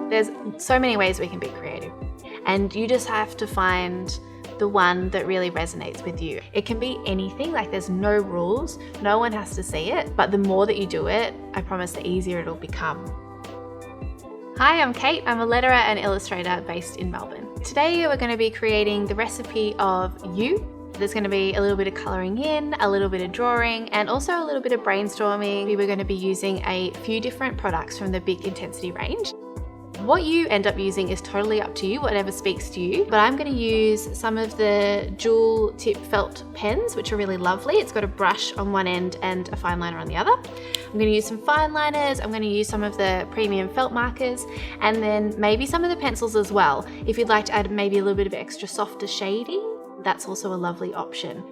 There's so many ways we can be creative, and you just have to find the one that really resonates with you. It can be anything, like there's no rules, no one has to see it, but the more that you do it, I promise the easier it'll become. Hi, I'm Kate. I'm a letterer and illustrator based in Melbourne. Today we're going to be creating the recipe of you. There's going to be a little bit of colouring in, a little bit of drawing, and also a little bit of brainstorming. We're going to be using a few different products from the BIC Intensity range. What you end up using is totally up to you, whatever speaks to you, but I'm going to use some of the dual tip felt pens, which are really lovely. It's got a brush on one end and a fine liner on the other. I'm going to use some fine liners, I'm going to use some of the premium felt markers, and then maybe some of the pencils as well. If you'd like to add maybe a little bit of extra softer shading, that's also a lovely option.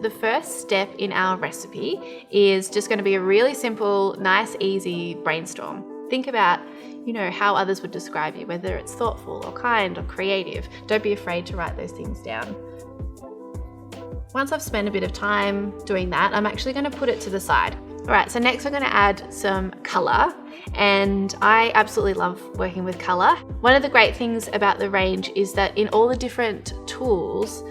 The first step in our recipe is just going to be a really simple, nice, easy brainstorm. Think about, how others would describe you, whether it's thoughtful or kind or creative. Don't be afraid to write those things down. Once I've spent a bit of time doing that, I'm actually going to put it to the side. All right, so next we're going to add some color, and I absolutely love working with color. One of the great things about the range is that in all the different tools,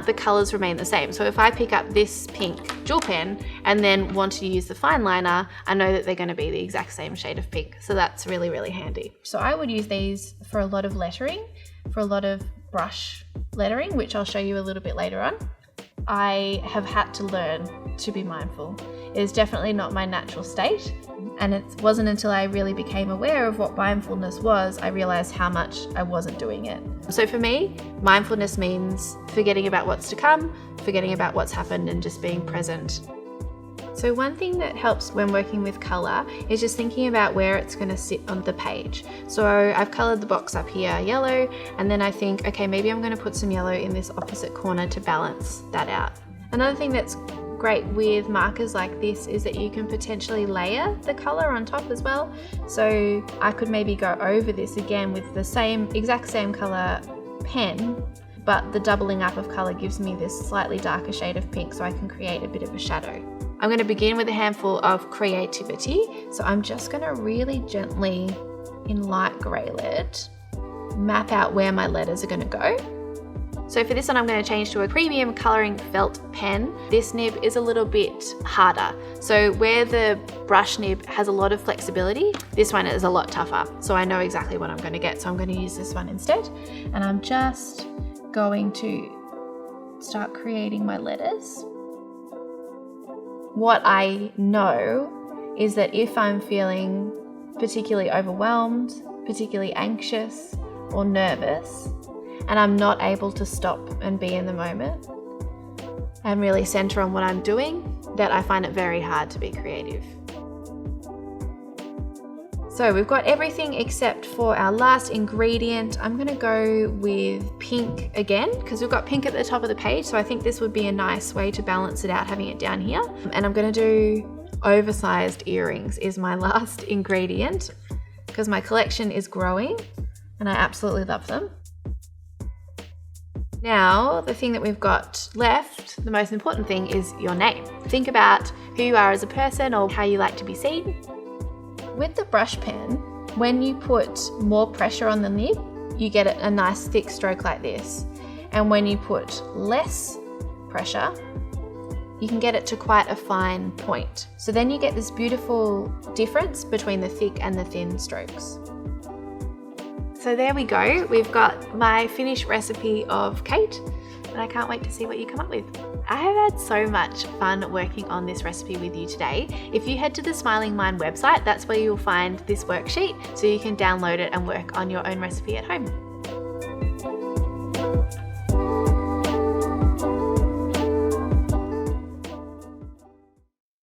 the colors remain the same. So if I pick up this pink jewel pen and then want to use the fine liner, I know that they're going to be the exact same shade of pink. So that's really, really handy. So I would use these for a lot of lettering, for a lot of brush lettering, which I'll show you a little bit later on. I have had to learn to be mindful. It is definitely not my natural state, and it wasn't until I really became aware of what mindfulness was, I realized how much I wasn't doing it. So for me, mindfulness means forgetting about what's to come, forgetting about what's happened, and just being present. So one thing that helps when working with color is just thinking about where it's going to sit on the page. So I've colored the box up here yellow, and then I think, okay, maybe I'm going to put some yellow in this opposite corner to balance that out. Another thing that's great with markers like this is that you can potentially layer the color on top as well. So I could maybe go over this again with the exact same color pen, but the doubling up of color gives me this slightly darker shade of pink, so I can create a bit of a shadow. I'm going to begin with a handful of creativity. So I'm just going to really gently, in light grey lead, map out where my letters are going to go. So for this one, I'm going to change to a premium colouring felt pen. This nib is a little bit harder. So where the brush nib has a lot of flexibility, this one is a lot tougher. So I know exactly what I'm going to get. So I'm going to use this one instead. And I'm just going to start creating my letters. What I know is that if I'm feeling particularly overwhelmed, particularly anxious or nervous, and I'm not able to stop and be in the moment and really center on what I'm doing, that I find it very hard to be creative. So we've got everything except for our last ingredient. I'm going to go with pink again because we've got pink at the top of the page. So I think this would be a nice way to balance it out, having it down here. And I'm going to do oversized earrings is my last ingredient because my collection is growing and I absolutely love them. Now, the thing that we've got left, the most important thing is your name. Think about who you are as a person or how you like to be seen. With the brush pen, when you put more pressure on the nib, you get a nice thick stroke like this. And when you put less pressure, you can get it to quite a fine point. So then you get this beautiful difference between the thick and the thin strokes. So there we go. We've got my finished recipe of Kate, and I can't wait to see what you come up with. I have had so much fun working on this recipe with you today. If you head to the Smiling Mind website, that's where you'll find this worksheet so you can download it and work on your own recipe at home.